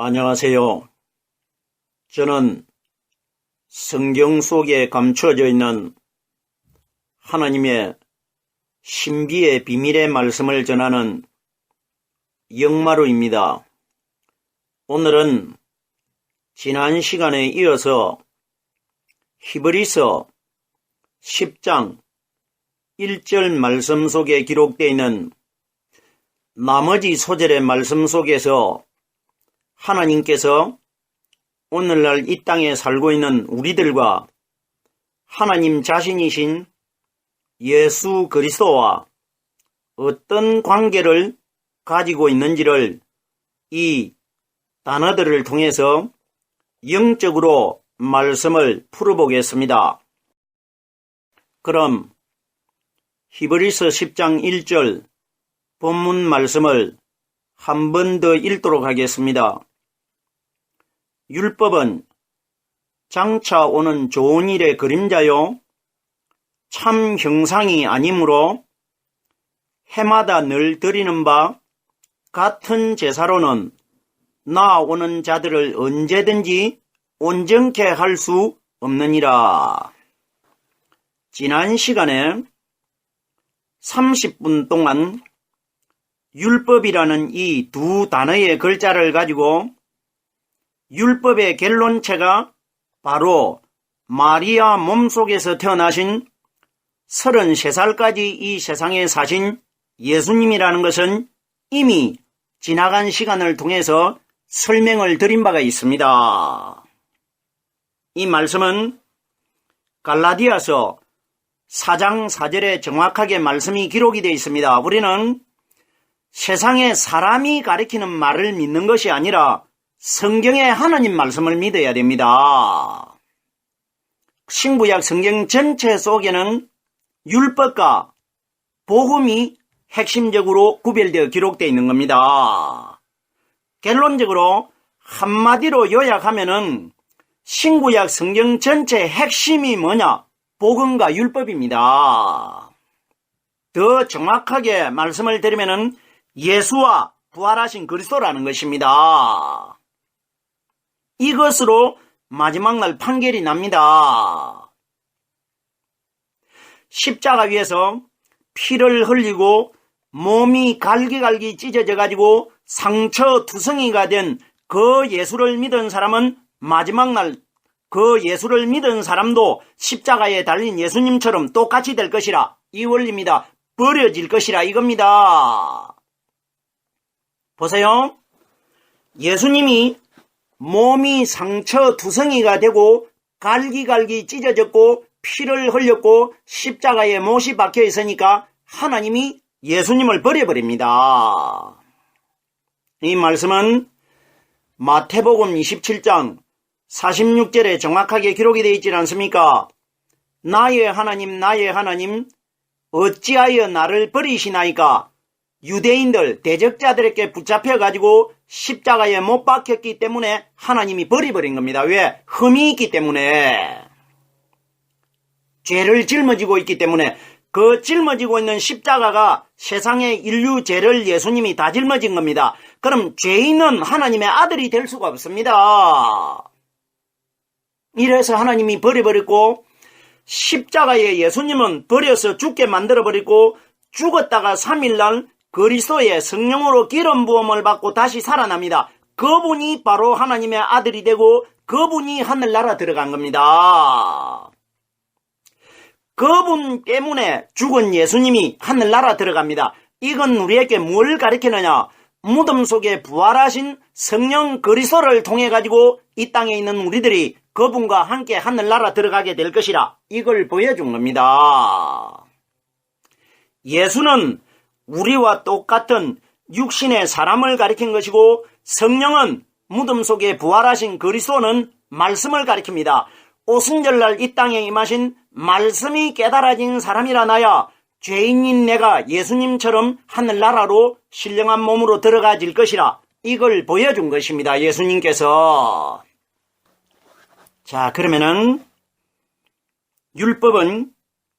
안녕하세요. 저는 성경 속에 감추어져 있는 하나님의 신비의 비밀의 말씀을 전하는 영마루입니다. 오늘은 지난 시간에 이어서 히브리서 10장 1절 말씀 속에 기록되어 있는 나머지 소절의 말씀 속에서 하나님께서 오늘날 이 땅에 살고 있는 우리들과 하나님 자신이신 예수 그리스도와 어떤 관계를 가지고 있는지를 이 단어들을 통해서 영적으로 말씀을 풀어보겠습니다. 그럼 히브리서 10장 1절 본문 말씀을 한 번 더 읽도록 하겠습니다. 율법은 장차 오는 좋은 일의 그림자요 참 형상이 아니므로 해마다 늘 드리는 바 같은 제사로는 나아오는 자들을 언제든지 온전케 할 수 없느니라. 지난 시간에 30분 동안 율법이라는 이 두 단어의 글자를 가지고 율법의 결론체가 바로 마리아 몸속에서 태어나신 33살까지 이 세상에 사신 예수님이라는 것은 이미 지나간 시간을 통해서 설명을 드린 바가 있습니다. 이 말씀은 갈라디아서 4장 4절에 정확하게 말씀이 기록이 되어 있습니다. 우리는 세상에 사람이 가리키는 말을 믿는 것이 아니라 성경의 하나님 말씀을 믿어야 됩니다. 신구약 성경 전체 속에는 율법과 복음이 핵심적으로 구별되어 기록되어 있는 겁니다. 결론적으로 한마디로 요약하면은 신구약 성경 전체 핵심이 뭐냐? 복음과 율법입니다. 더 정확하게 말씀을 드리면은 예수와 부활하신 그리스도라는 것입니다. 이것으로 마지막 날 판결이 납니다. 십자가 위에서 피를 흘리고 몸이 갈기갈기 찢어져 가지고 상처 투성이가 된 그 예수를 믿은 사람은 마지막 날 그 예수를 믿은 사람도 십자가에 달린 예수님처럼 똑같이 될 것이라, 이 원리입니다. 버려질 것이라 이겁니다. 보세요. 예수님이 몸이 상처 투성이가 되고 갈기갈기 찢어졌고 피를 흘렸고 십자가에 못이 박혀 있으니까 하나님이 예수님을 버려버립니다. 이 말씀은 마태복음 27장 46절에 정확하게 기록이 되어 있지 않습니까? 나의 하나님 나의 하나님 어찌하여 나를 버리시나이까? 유대인들 대적자들에게 붙잡혀가지고 십자가에 못 박혔기 때문에 하나님이 버려버린 겁니다. 왜? 흠이 있기 때문에, 죄를 짊어지고 있기 때문에. 그 짊어지고 있는 십자가가 세상의 인류 죄를 예수님이 다 짊어진 겁니다. 그럼 죄인은 하나님의 아들이 될 수가 없습니다. 이래서 하나님이 버려버렸고, 십자가에 예수님은 버려서 죽게 만들어버리고, 죽었다가 3일날 그리스도의 성령으로 기름 부음을 받고 다시 살아납니다. 그분이 바로 하나님의 아들이 되고 그분이 하늘나라 들어간 겁니다. 그분 때문에 죽은 예수님이 하늘나라 들어갑니다. 이건 우리에게 뭘 가르치느냐? 무덤 속에 부활하신 성령 그리스도를 통해 가지고 이 땅에 있는 우리들이 그분과 함께 하늘나라 들어가게 될 것이라, 이걸 보여준 겁니다. 예수는 우리와 똑같은 육신의 사람을 가리킨 것이고, 성령은 무덤 속에 부활하신 그리스도는 말씀을 가리킵니다. 오순절날 이 땅에 임하신 말씀이 깨달아진 사람이라 나야 죄인인 내가 예수님처럼 하늘나라로 신령한 몸으로 들어가질 것이라, 이걸 보여준 것입니다. 예수님께서. 자, 그러면은 율법은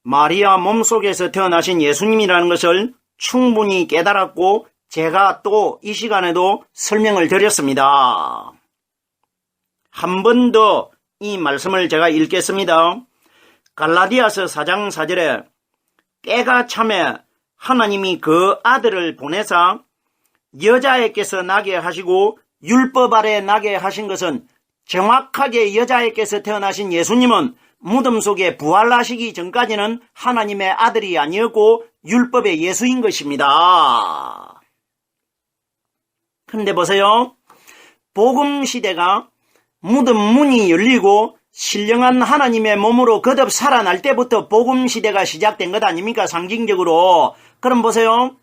마리아 몸속에서 태어나신 예수님이라는 것을 충분히 깨달았고 제가 또 이 시간에도 설명을 드렸습니다. 한 번 더 이 말씀을 제가 읽겠습니다. 갈라디아서 4장 4절에 때가 참에 하나님이 그 아들을 보내사 여자에게서 나게 하시고 율법 아래 나게 하신 것은 정확하게 여자에게서 태어나신 예수님은 무덤 속에 부활하시기 전까지는 하나님의 아들이 아니었고 율법의 예수인 것입니다. 그런데 보세요. 복음 시대가 무덤 문이 열리고 신령한 하나님의 몸으로 거듭 살아날 때부터 복음 시대가 시작된 것 아닙니까? 상징적으로. 그럼 보세요.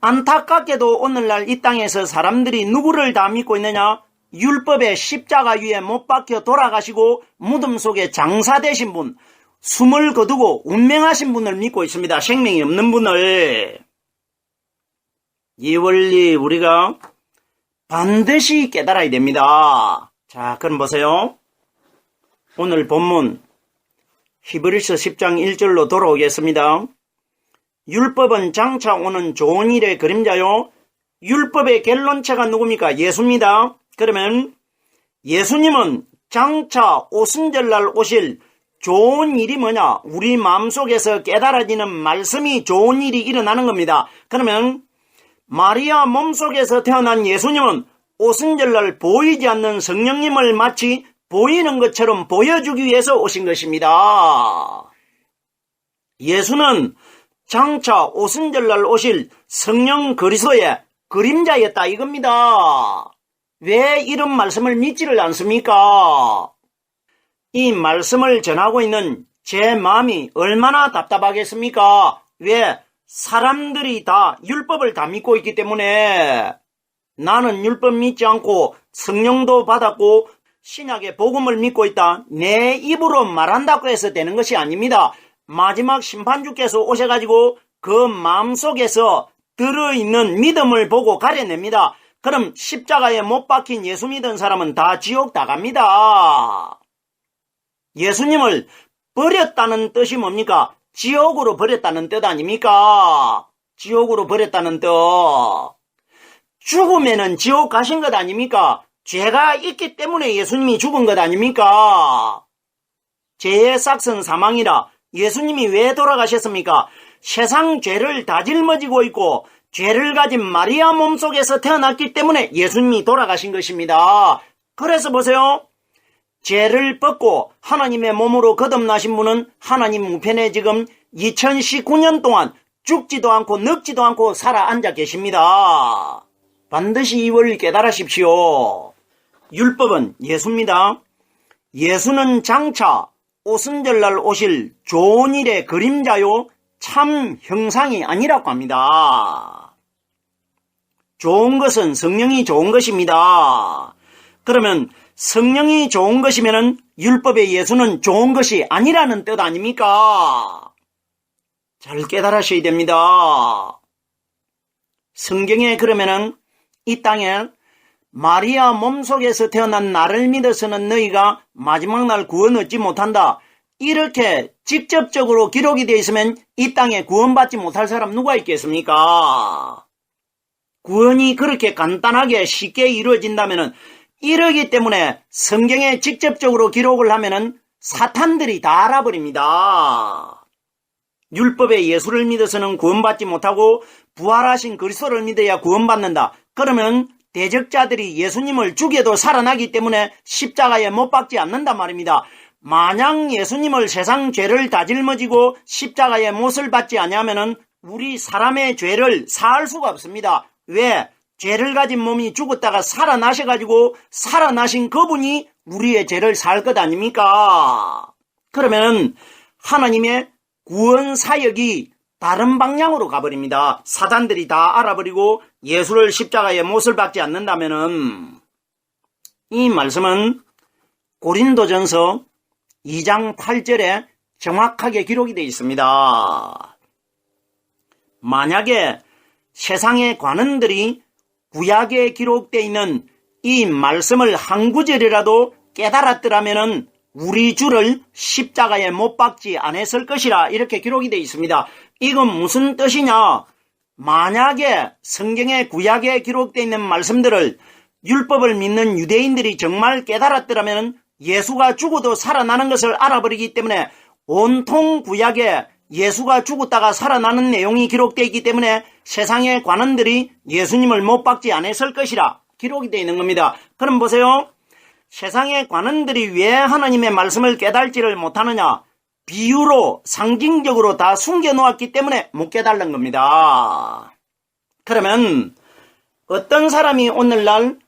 안타깝게도 오늘날 이 땅에서 사람들이 누구를 다 믿고 있느냐? 율법의 십자가 위에 못 박혀 돌아가시고 무덤 속에 장사되신 분, 숨을 거두고 운명하신 분을 믿고 있습니다. 생명이 없는 분을. 이 원리 우리가 반드시 깨달아야 됩니다. 자, 그럼 보세요. 오늘 본문 히브리서 10장 1절로 돌아오겠습니다. 율법은 장차 오는 좋은 일의 그림자요. 율법의 결론체가 누굽니까? 예수입니다. 그러면 예수님은 장차 오순절날 오실 좋은 일이 뭐냐? 우리 마음속에서 깨달아지는 말씀이 좋은 일이 일어나는 겁니다. 그러면 마리아 몸속에서 태어난 예수님은 오순절날 보이지 않는 성령님을 마치 보이는 것처럼 보여주기 위해서 오신 것입니다. 예수는 장차 오순절날 오실 성령 그리스도의 그림자였다 이겁니다. 왜 이런 말씀을 믿지를 않습니까? 이 말씀을 전하고 있는 제 마음이 얼마나 답답하겠습니까? 왜? 사람들이 다 율법을 다 믿고 있기 때문에 나는 율법 믿지 않고 성령도 받았고 신약의 복음을 믿고 있다. 내 입으로 말한다고 해서 되는 것이 아닙니다. 마지막 심판주께서 오셔가지고 그 마음속에서 들어있는 믿음을 보고 가려냅니다. 그럼 십자가에 못 박힌 예수 믿은 사람은 다 지옥 다 갑니다. 예수님을 버렸다는 뜻이 뭡니까? 지옥으로 버렸다는 뜻 아닙니까? 지옥으로 버렸다는 뜻. 죽으면은 지옥 가신 것 아닙니까? 죄가 있기 때문에 예수님이 죽은 것 아닙니까? 죄의 삭은 사망이라. 예수님이 왜 돌아가셨습니까? 세상 죄를 다 짊어지고 있고 죄를 가진 마리아 몸속에서 태어났기 때문에 예수님이 돌아가신 것입니다. 그래서 보세요. 죄를 벗고 하나님의 몸으로 거듭나신 분은 하나님 우편에 지금 2019년 동안 죽지도 않고 늙지도 않고 살아 앉아 계십니다. 반드시 이걸 깨달으십시오. 율법은 예수입니다. 예수는 장차 오순절날 오실 좋은 일의 그림자요 참 형상이 아니라고 합니다. 좋은 것은 성령이 좋은 것입니다. 그러면 성령이 좋은 것이면 율법의 예수는 좋은 것이 아니라는 뜻 아닙니까? 잘 깨달으셔야 됩니다. 성경에 그러면은 이 땅에 마리아 몸속에서 태어난 나를 믿어서는 너희가 마지막 날 구원 얻지 못한다. 이렇게 직접적으로 기록이 되어 있으면 이 땅에 구원받지 못할 사람 누가 있겠습니까? 구원이 그렇게 간단하게 쉽게 이루어진다면은 이러기 때문에 성경에 직접적으로 기록을 하면은 사탄들이 다 알아버립니다. 율법의 예수를 믿어서는 구원받지 못하고 부활하신 그리스도를 믿어야 구원받는다. 그러면 대적자들이 예수님을 죽여도 살아나기 때문에 십자가에 못 박지 않는단 말입니다. 만약 예수님을 세상 죄를 다 짊어지고 십자가에 못을 받지 않으면은 우리 사람의 죄를 사할 수가 없습니다. 왜? 죄를 가진 몸이 죽었다가 살아나셔가지고 살아나신 그분이 우리의 죄를 살 것 아닙니까? 그러면 하나님의 구원 사역이 다른 방향으로 가버립니다. 사단들이 다 알아버리고 예수를 십자가에 못을 박지 않는다면은 이 말씀은 고린도전서 2장 8절에 정확하게 기록이 되어 있습니다. 만약에 세상의 관원들이 구약에 기록되어 있는 이 말씀을 한 구절이라도 깨달았더라면 우리 주를 십자가에 못 박지 않았을 것이라 이렇게 기록이 되어 있습니다. 이건 무슨 뜻이냐? 만약에 성경의 구약에 기록되어 있는 말씀들을 율법을 믿는 유대인들이 정말 깨달았더라면 예수가 죽어도 살아나는 것을 알아버리기 때문에 온통 구약에 예수가 죽었다가 살아나는 내용이 기록되어 있기 때문에 세상의 관원들이 예수님을 못 박지 않았을 것이라 기록이 되어 있는 겁니다. 그럼 보세요. 세상의 관원들이 왜 하나님의 말씀을 깨달지를 못하느냐? 비유로 상징적으로 다 숨겨놓았기 때문에 못 깨달는 겁니다. 그러면 어떤 사람이 오늘날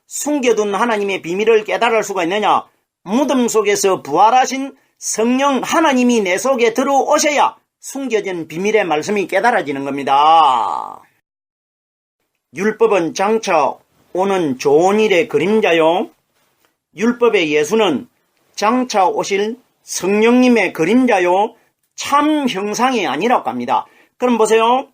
숨겨둔 하나님의 비밀을 깨달을 수가 있느냐? 무덤 속에서 부활하신 성령 하나님이 내 속에 들어오셔야 숨겨진 비밀의 말씀이 깨달아지는 겁니다. 율법은 장차 오는 좋은 일의 그림자요. 율법의 예수는 장차 오실 성령님의 그림자요. 참 형상이 아니라고 합니다. 그럼 보세요.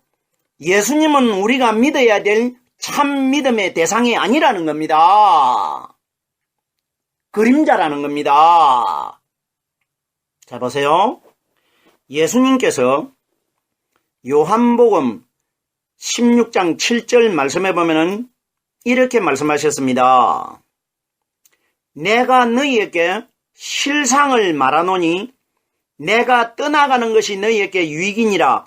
예수님은 우리가 믿어야 될 참 믿음의 대상이 아니라는 겁니다. 그림자라는 겁니다. 자, 보세요. 예수님께서 요한복음 16장 7절 말씀해 보면은 이렇게 말씀하셨습니다. 내가 너희에게 실상을 말하노니 내가 떠나가는 것이 너희에게 유익이니라.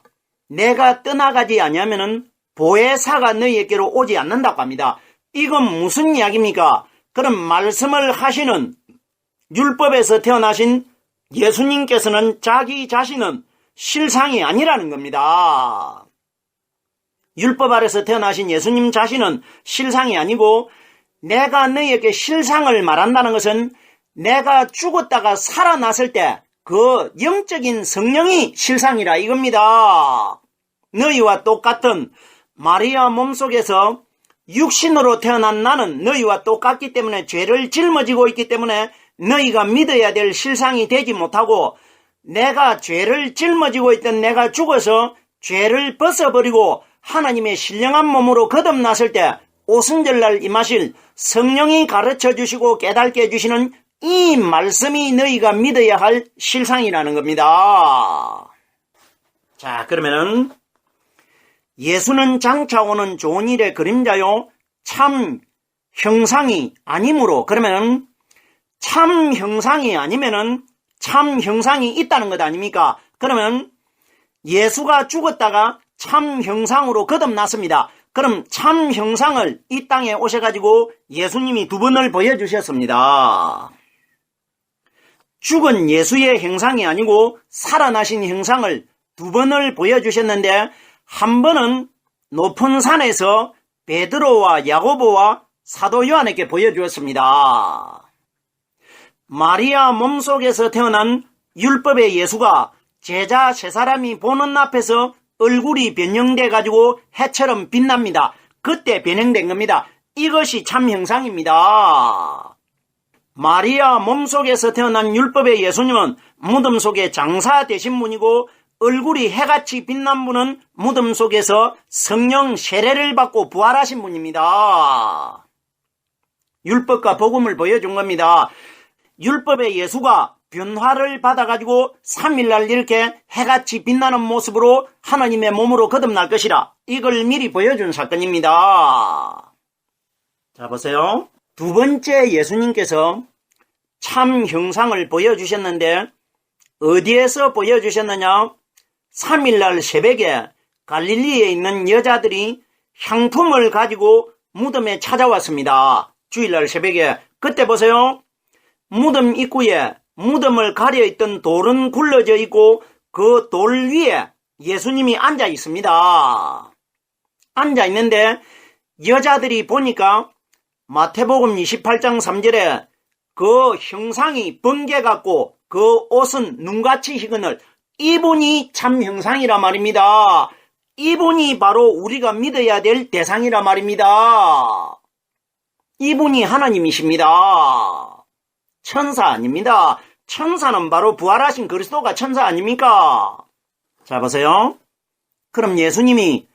내가 떠나가지 아니하면은 보혜사가 너희에게로 오지 않는다고 합니다. 이건 무슨 이야기입니까? 그럼 말씀을 하시는 율법에서 태어나신 예수님께서는 자기 자신은 실상이 아니라는 겁니다. 율법 아래서 태어나신 예수님 자신은 실상이 아니고 내가 너희에게 실상을 말한다는 것은 내가 죽었다가 살아났을 때 그 영적인 성령이 실상이라 이겁니다. 너희와 똑같은 마리아 몸속에서 육신으로 태어난 나는 너희와 똑같기 때문에 죄를 짊어지고 있기 때문에 너희가 믿어야 될 실상이 되지 못하고 내가 죄를 짊어지고 있던 내가 죽어서 죄를 벗어버리고 하나님의 신령한 몸으로 거듭났을 때 오순절날 임하실 성령이 가르쳐 주시고 깨닫게 해주시는 이 말씀이 너희가 믿어야 할 실상이라는 겁니다. 자, 그러면은 예수는 장차 오는 좋은 일의 그림자요 참 형상이 아니므로 그러면은 참 형상이 아니면은 참 형상이 있다는 것 아닙니까? 그러면 예수가 죽었다가 참 형상으로 거듭났습니다. 그럼 참 형상을 이 땅에 오셔가지고 예수님이 두 번을 보여주셨습니다. 죽은 예수의 형상이 아니고 살아나신 형상을 두 번을 보여주셨는데 한 번은 높은 산에서 베드로와 야고보와 사도 요한에게 보여주었습니다. 마리아 몸속에서 태어난 율법의 예수가 제자 세 사람이 보는 앞에서 얼굴이 변형돼 가지고 해처럼 빛납니다. 그때 변형된 겁니다. 이것이 참 형상입니다. 마리아 몸속에서 태어난 율법의 예수님은 무덤 속에 장사 되신 분이고 얼굴이 해같이 빛난 분은 무덤 속에서 성령 세례를 받고 부활하신 분입니다. 율법과 복음을 보여준 겁니다. 율법의 예수가 변화를 받아가지고 3일날 이렇게 해같이 빛나는 모습으로 하나님의 몸으로 거듭날 것이라 이걸 미리 보여준 사건입니다. 자, 보세요. 두 번째 예수님께서 참 형상을 보여주셨는데 어디에서 보여주셨느냐? 3일날 새벽에 갈릴리에 있는 여자들이 향품을 가지고 무덤에 찾아왔습니다. 주일날 새벽에. 그때 보세요. 무덤 입구에 무덤을 가려있던 돌은 굴러져 있고 그 돌 위에 예수님이 앉아 있습니다. 앉아 있는데 여자들이 보니까 마태복음 28장 3절에 그 형상이 번개같고 그 옷은 눈같이 희근을 이분이 참 형상이라 말입니다. 이분이 바로 우리가 믿어야 될 대상이라 말입니다. 이분이 하나님이십니다. 천사 아닙니다. 천사는 바로 부활하신 그리스도가 천사 아닙니까? 자, 보세요. 그럼 예수님이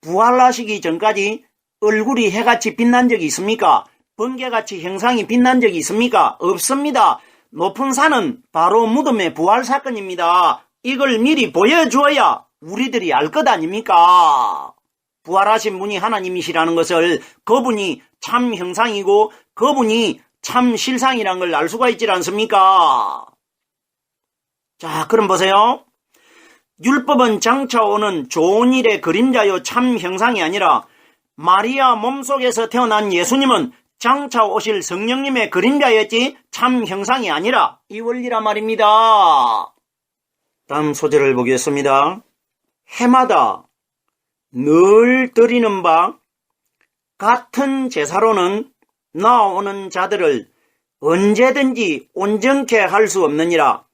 부활하시기 전까지 얼굴이 해같이 빛난 적이 있습니까? 번개같이 형상이 빛난 적이 있습니까? 없습니다. 높은 산은 바로 무덤의 부활 사건입니다. 이걸 미리 보여주어야 우리들이 알 것 아닙니까? 부활하신 분이 하나님이시라는 것을, 그분이 참 형상이고 그분이 참 실상이라는 걸 알 수가 있지 않습니까? 자, 그럼 보세요. 율법은 장차 오는 좋은 일의 그림자요 참 형상이 아니라 마리아 몸속에서 태어난 예수님은 장차 오실 성령님의 그림자였지 참 형상이 아니라 이 원리란 말입니다. 다음 소절을 보겠습니다. 해마다 늘 드리는 바 같은 제사로는 나오는 자들을 언제든지 온전케 할 수 없느니라.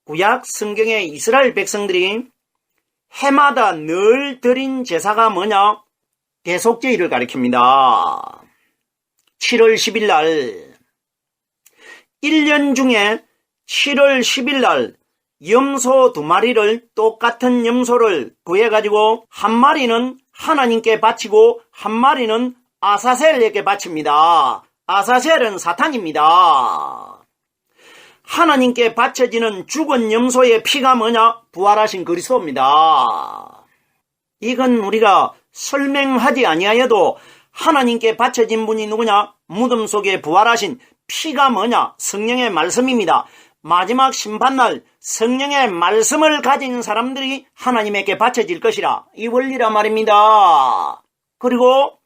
구약 성경의 이스라엘 백성들이 해마다 늘 드린 제사가 뭐냐? 대속제일을 가리킵니다. 7월 10일 날, 1년 중에 7월 10일 날 염소 2마리를, 똑같은 염소를 구해가지고 한 마리는 하나님께 바치고 한 마리는 아사셀에게 바칩니다. 아사셀은 사탄입니다. 하나님께 바쳐지는 죽은 염소의 피가 뭐냐? 부활하신 그리스도입니다. 이건 우리가 설명하지 아니하여도 하나님께 바쳐진 분이 누구냐? 무덤 속에 부활하신 피가 뭐냐? 성령의 말씀입니다. 마지막 심판날 성령의 말씀을 가진 사람들이 하나님에게 바쳐질 것이라 이 원리란 말입니다. 그리고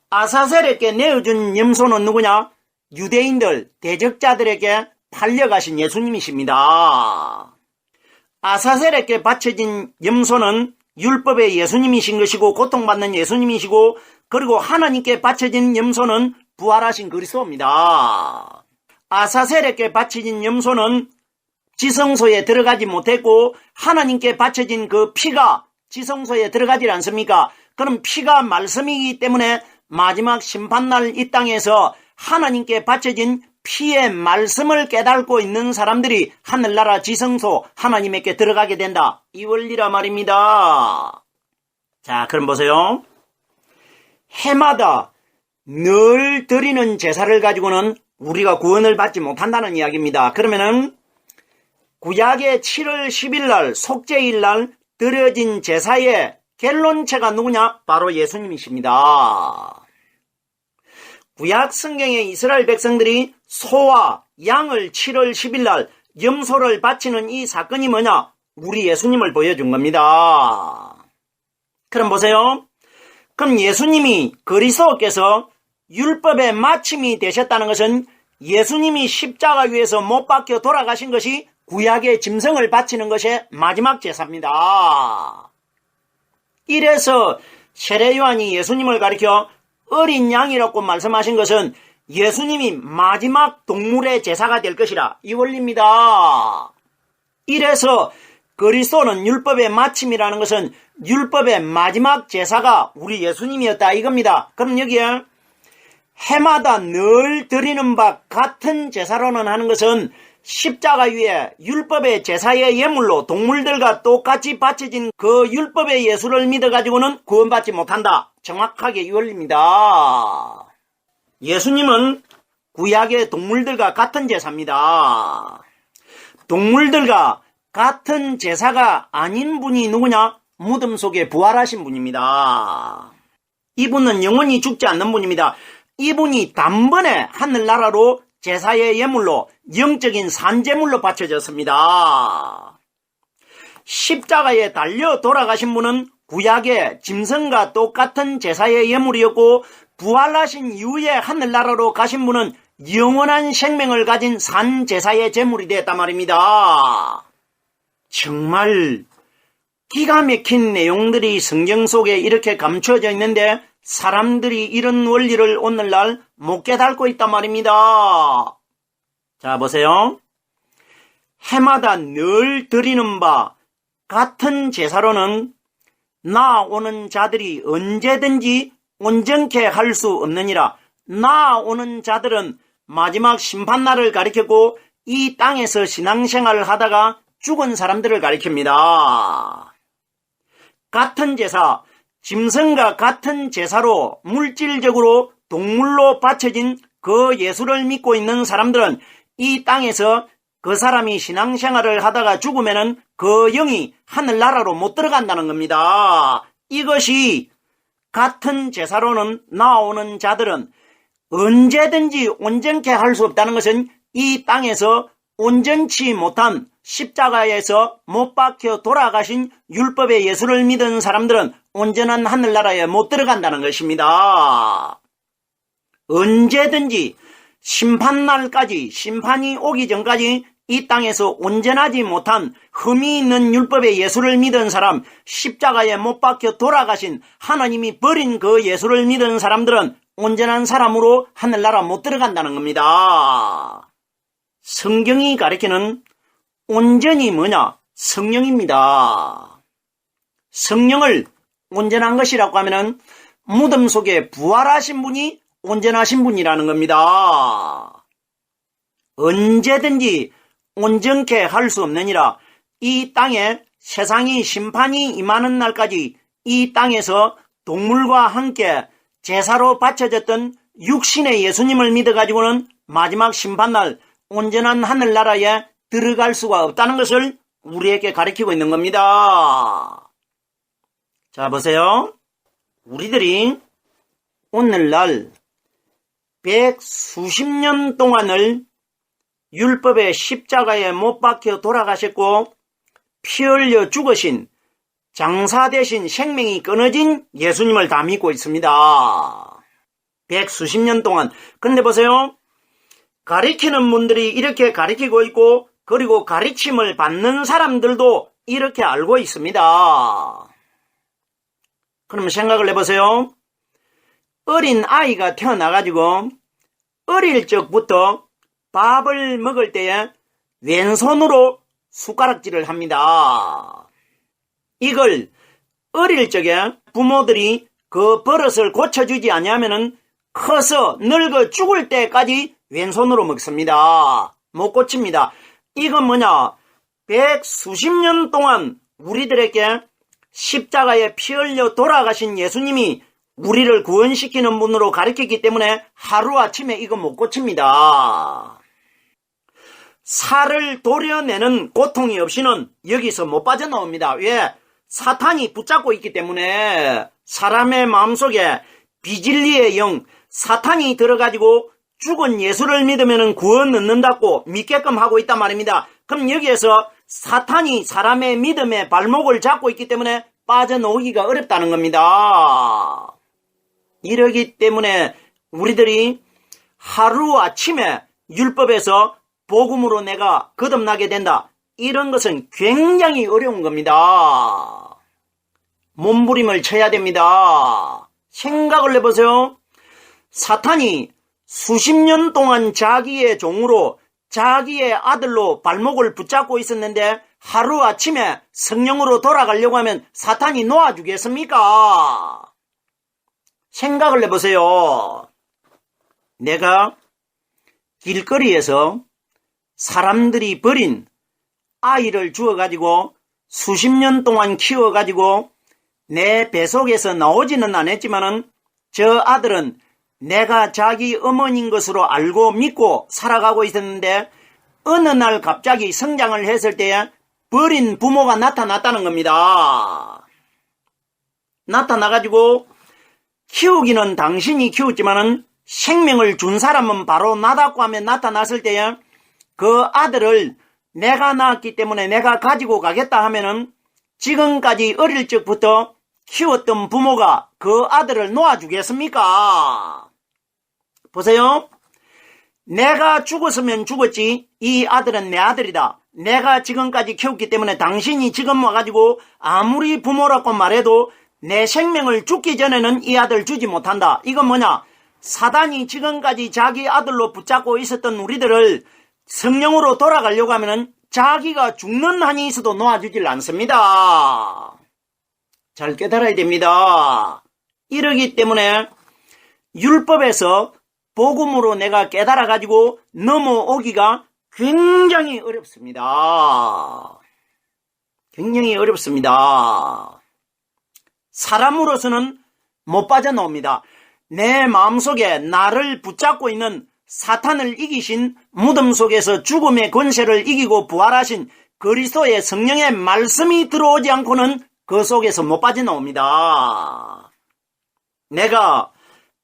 아사셀에게 내어준 염소는 누구냐? 유대인들, 대적자들에게 팔려가신 예수님이십니다. 아사셀에게 바쳐진 염소는 율법의 예수님이신 것이고 고통받는 예수님이시고, 그리고 하나님께 바쳐진 염소는 부활하신 그리스도입니다. 아사셀에게 바쳐진 염소는 지성소에 들어가지 못했고 하나님께 바쳐진 그 피가 지성소에 들어가지 않습니까? 그럼 피가 말씀이기 때문에 마지막 심판날 이 땅에서 하나님께 바쳐진 피의 말씀을 깨닫고 있는 사람들이 하늘나라 지성소 하나님에게 들어가게 된다. 이 원리라 말입니다. 자, 그럼 보세요. 해마다 늘 드리는 제사를 가지고는 우리가 구원을 받지 못한다는 이야기입니다. 그러면은 구약의 7월 10일 날 속죄일 날 드려진 제사의 결론체가 누구냐? 바로 예수님이십니다. 구약 성경의 이스라엘 백성들이 소와 양을 7월 10일 날 염소를 바치는 이 사건이 뭐냐? 우리 예수님을 보여준 겁니다. 그럼 보세요. 그럼 예수님이 그리스도께서 율법의 마침이 되셨다는 것은 예수님이 십자가 위에서 못 박혀 돌아가신 것이 구약의 짐승을 바치는 것이 마지막 제사입니다. 이래서 세례 요한이 예수님을 가리켜 어린 양이라고 말씀하신 것은 예수님이 마지막 동물의 제사가 될 것이라 이 원리입니다. 이래서 그리스도는 율법의 마침이라는 것은 율법의 마지막 제사가 우리 예수님이었다 이겁니다. 그럼 여기에 해마다 늘 드리는 바 같은 제사로는 하는 것은 십자가 위에 율법의 제사의 예물로 동물들과 똑같이 바쳐진 그 율법의 예수를 믿어가지고는 구원받지 못한다. 정확하게 이 원리입니다. 예수님은 구약의 동물들과 같은 제사입니다. 동물들과 같은 제사가 아닌 분이 누구냐? 무덤 속에 부활하신 분입니다. 이분은 영원히 죽지 않는 분입니다. 이분이 단번에 하늘나라로 제사의 예물로 영적인 산제물로 바쳐졌습니다. 십자가에 달려 돌아가신 분은 구약의 짐승과 똑같은 제사의 예물이었고 부활하신 이후에 하늘나라로 가신 분은 영원한 생명을 가진 산 제사의 제물이 되었단 말입니다. 정말 기가 막힌 내용들이 성경 속에 이렇게 감춰져 있는데 사람들이 이런 원리를 오늘날 못 깨닫고 있단 말입니다. 자, 보세요. 해마다 늘 드리는 바 같은 제사로는 나오는 자들이 언제든지 온전케 할 수 없느니라. 나오는 자들은 마지막 심판날을 가리켰고 이 땅에서 신앙생활을 하다가 죽은 사람들을 가리킵니다. 같은 제사, 짐승과 같은 제사로 물질적으로 동물로 바쳐진 그 예수를 믿고 있는 사람들은 이 땅에서 그 사람이 신앙생활을 하다가 죽으면은 그 영이 하늘나라로 못 들어간다는 겁니다. 이것이 같은 제사로는 나오는 자들은 언제든지 온전케 할 수 없다는 것은 이 땅에서 온전치 못한 십자가에서 못 박혀 돌아가신 율법의 예수를 믿은 사람들은 온전한 하늘나라에 못 들어간다는 것입니다. 언제든지 심판날까지, 심판이 오기 전까지 이 땅에서 온전하지 못한 흠이 있는 율법의 예수를 믿은 사람, 십자가에 못 박혀 돌아가신 하나님이 버린 그 예수를 믿은 사람들은 온전한 사람으로 하늘나라 못 들어간다는 겁니다. 성경이 가리키는 온전이 뭐냐? 성령입니다. 성령을 온전한 것이라고 하면은 무덤 속에 부활하신 분이 온전하신 분이라는 겁니다. 언제든지 온전케 할 수 없느니라 이 땅에 세상이 심판이 임하는 날까지 이 땅에서 동물과 함께 제사로 바쳐졌던 육신의 예수님을 믿어가지고는 마지막 심판날 온전한 하늘나라에 들어갈 수가 없다는 것을 우리에게 가르치고 있는 겁니다. 자, 보세요. 우리들이 오늘날 100수십 년 동안을 율법의 십자가에 못 박혀 돌아가셨고 피 흘려 죽으신 장사 대신 생명이 끊어진 예수님을 다 믿고 있습니다. 100수십 년 동안. 근데 보세요. 가리키는 분들이 이렇게 가리키고 있고 그리고 가르침을 받는 사람들도 이렇게 알고 있습니다. 그럼 생각을 해보세요. 어린 아이가 태어나가지고 어릴 적부터 밥을 먹을 때에 왼손으로 숟가락질을 합니다. 이걸 어릴 적에 부모들이 그 버릇을 고쳐주지 않으면은 커서 늙어 죽을 때까지 왼손으로 먹습니다. 못 고칩니다. 이건 뭐냐? 100수십 년 동안 우리들에게 십자가에 피 흘려 돌아가신 예수님이 우리를 구원시키는 분으로 가르쳤기 때문에 하루아침에 이거 못 고칩니다. 살을 도려내는 고통이 없이는 여기서 못 빠져나옵니다. 왜? 사탄이 붙잡고 있기 때문에 사람의 마음속에 비진리의 영, 사탄이 들어가지고 죽은 예수를 믿으면 구원 얻는다고 믿게끔 하고 있단 말입니다. 그럼 여기에서 사탄이 사람의 믿음의 발목을 잡고 있기 때문에 빠져나오기가 어렵다는 겁니다. 이러기 때문에 우리들이 하루아침에 율법에서 복음으로 내가 거듭나게 된다. 이런 것은 굉장히 어려운 겁니다. 몸부림을 쳐야 됩니다. 생각을 해보세요. 사탄이 수십 년 동안 자기의 종으로 자기의 아들로 발목을 붙잡고 있었는데 하루아침에 성령으로 돌아가려고 하면 사탄이 놓아주겠습니까? 생각을 해보세요. 내가 길거리에서 사람들이 버린 아이를 주어가지고 수십 년 동안 키워가지고 내 뱃속에서 나오지는 않았지만은 저 아들은 내가 자기 어머니인 것으로 알고 믿고 살아가고 있었는데 어느 날 갑자기 성장을 했을 때에 버린 부모가 나타났다는 겁니다. 나타나가지고 키우기는 당신이 키웠지만은 생명을 준 사람은 바로 나다고 하면 나타났을 때에 그 아들을 내가 낳았기 때문에 내가 가지고 가겠다 하면은 지금까지 어릴 적부터 키웠던 부모가 그 아들을 놓아주겠습니까? 보세요. 내가 죽었으면 죽었지 이 아들은 내 아들이다. 내가 지금까지 키웠기 때문에 당신이 지금 와가지고 아무리 부모라고 말해도 내 생명을 죽기 전에는 이 아들 주지 못한다. 이건 뭐냐? 사단이 지금까지 자기 아들로 붙잡고 있었던 우리들을 성령으로 돌아가려고 하면은 자기가 죽는 한이 있어도 놓아주질 않습니다. 잘 깨달아야 됩니다. 이러기 때문에 율법에서 복음으로 내가 깨달아가지고 넘어오기가 굉장히 어렵습니다. 굉장히 어렵습니다. 사람으로서는 못 빠져나옵니다. 내 마음속에 나를 붙잡고 있는 사탄을 이기신 무덤 속에서 죽음의 권세를 이기고 부활하신 그리스도의 성령의 말씀이 들어오지 않고는 그 속에서 못 빠져나옵니다. 내가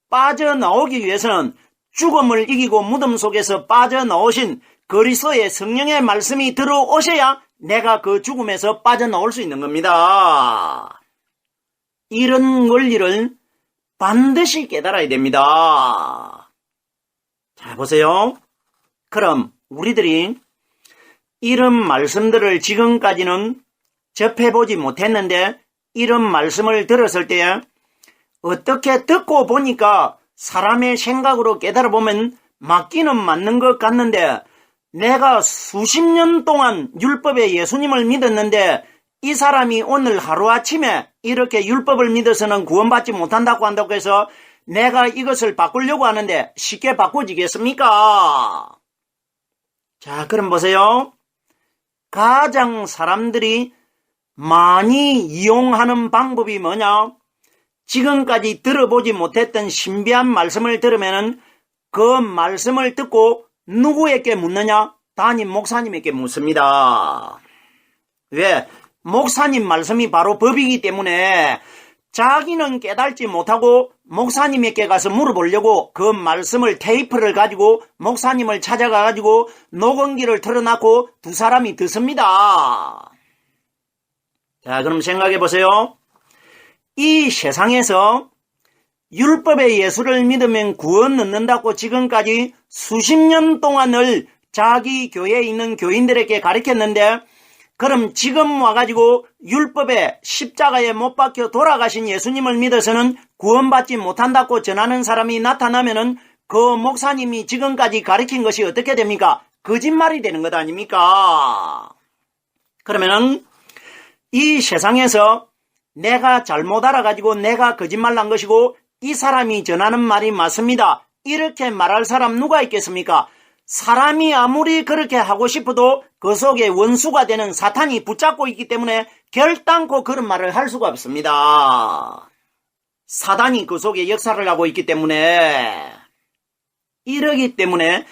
빠져나오기 위해서는 죽음을 이기고 무덤 속에서 빠져나오신 그리스도의 성령의 말씀이 들어오셔야 내가 그 죽음에서 빠져나올 수 있는 겁니다. 이런 원리를 반드시 깨달아야 됩니다. 자, 보세요. 그럼 우리들이 이런 말씀들을 지금까지는 접해보지 못했는데 이런 말씀을 들었을 때 어떻게 듣고 보니까 사람의 생각으로 깨달아보면 맞기는 맞는 것 같는데 내가 수십 년 동안 율법의 예수님을 믿었는데 이 사람이 오늘 하루아침에 이렇게 율법을 믿어서는 구원받지 못한다고 한다고 해서 내가 이것을 바꾸려고 하는데 쉽게 바꿔지겠습니까? 자, 그럼 보세요. 가장 사람들이 많이 이용하는 방법이 뭐냐? 지금까지 들어보지 못했던 신비한 말씀을 들으면 그 말씀을 듣고 누구에게 묻느냐? 담임 목사님에게 묻습니다. 왜? 목사님 말씀이 바로 법이기 때문에 자기는 깨달지 못하고 목사님에게 가서 물어보려고 그 말씀을 테이프를 가지고 목사님을 찾아가 가지고 녹음기를 틀어놓고 두 사람이 듣습니다. 자, 그럼 생각해 보세요. 이 세상에서 율법의 예수를 믿으면 구원 얻는다고 지금까지 수십 년 동안을 자기 교회에 있는 교인들에게 가르쳤는데 그럼 지금 와가지고 율법의 십자가에 못 박혀 돌아가신 예수님을 믿어서는 구원받지 못한다고 전하는 사람이 나타나면은 그 목사님이 지금까지 가르친 것이 어떻게 됩니까? 거짓말이 되는 것 아닙니까? 그러면은 이 세상에서 내가 잘못 알아가지고 내가 거짓말한 것이고 이 사람이 전하는 말이 맞습니다. 이렇게 말할 사람 누가 있겠습니까? 사람이 아무리 그렇게 하고 싶어도 그 속에 원수가 되는 사탄이 붙잡고 있기 때문에 결단코 그런 말을 할 수가 없습니다. 사단이 그 속에 역사를 하고 있기 때문에 이러기 때문에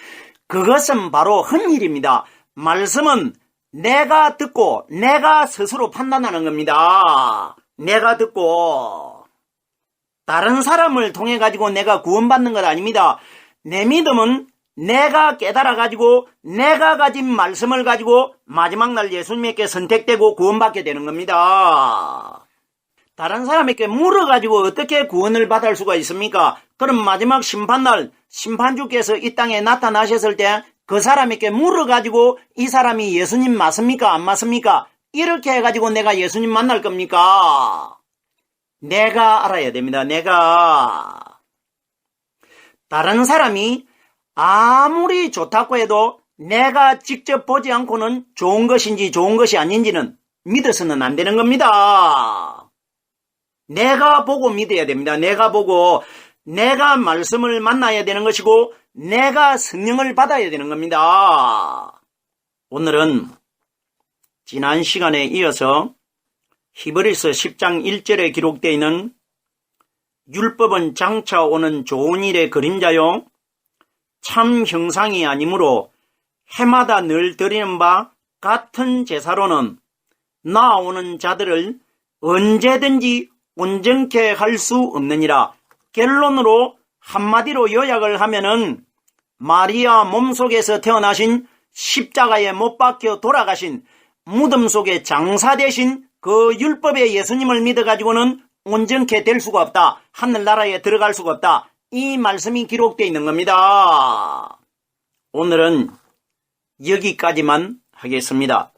그것은 바로 헛일입니다. 말씀은 내가 듣고 내가 스스로 판단하는 겁니다. 내가 듣고 다른 사람을 통해 가지고 내가 구원받는 것 아닙니다. 내 믿음은 내가 깨달아가지고 내가 가진 말씀을 가지고 마지막 날 예수님께 선택되고 구원받게 되는 겁니다. 다른 사람에게 물어가지고 어떻게 구원을 받을 수가 있습니까? 그럼 마지막 심판날 심판주께서 이 땅에 나타나셨을 때 그 사람에게 물어가지고 이 사람이 예수님 맞습니까? 안 맞습니까? 이렇게 해가지고 내가 예수님 만날 겁니까? 내가 알아야 됩니다. 내가. 다른 사람이 아무리 좋다고 해도 내가 직접 보지 않고는 좋은 것인지 좋은 것이 아닌지는 믿어서는 안 되는 겁니다. 내가 보고 믿어야 됩니다. 내가 보고 내가 말씀을 만나야 되는 것이고 내가 성령을 받아야 되는 겁니다. 오늘은 지난 시간에 이어서 히브리서 10장 1절에 기록되어 있는 율법은 장차 오는 좋은 일의 그림자요 참 형상이 아니므로 해마다 늘 드리는 바 같은 제사로는 나아오는 자들을 언제든지 온전케 할 수 없느니라. 결론으로 한마디로 요약을 하면은 마리아 몸속에서 태어나신 십자가에 못 박혀 돌아가신 무덤 속에 장사되신 그 율법의 예수님을 믿어가지고는 온전케 될 수가 없다. 하늘나라에 들어갈 수가 없다. 이 말씀이 기록되어 있는 겁니다. 오늘은 여기까지만 하겠습니다.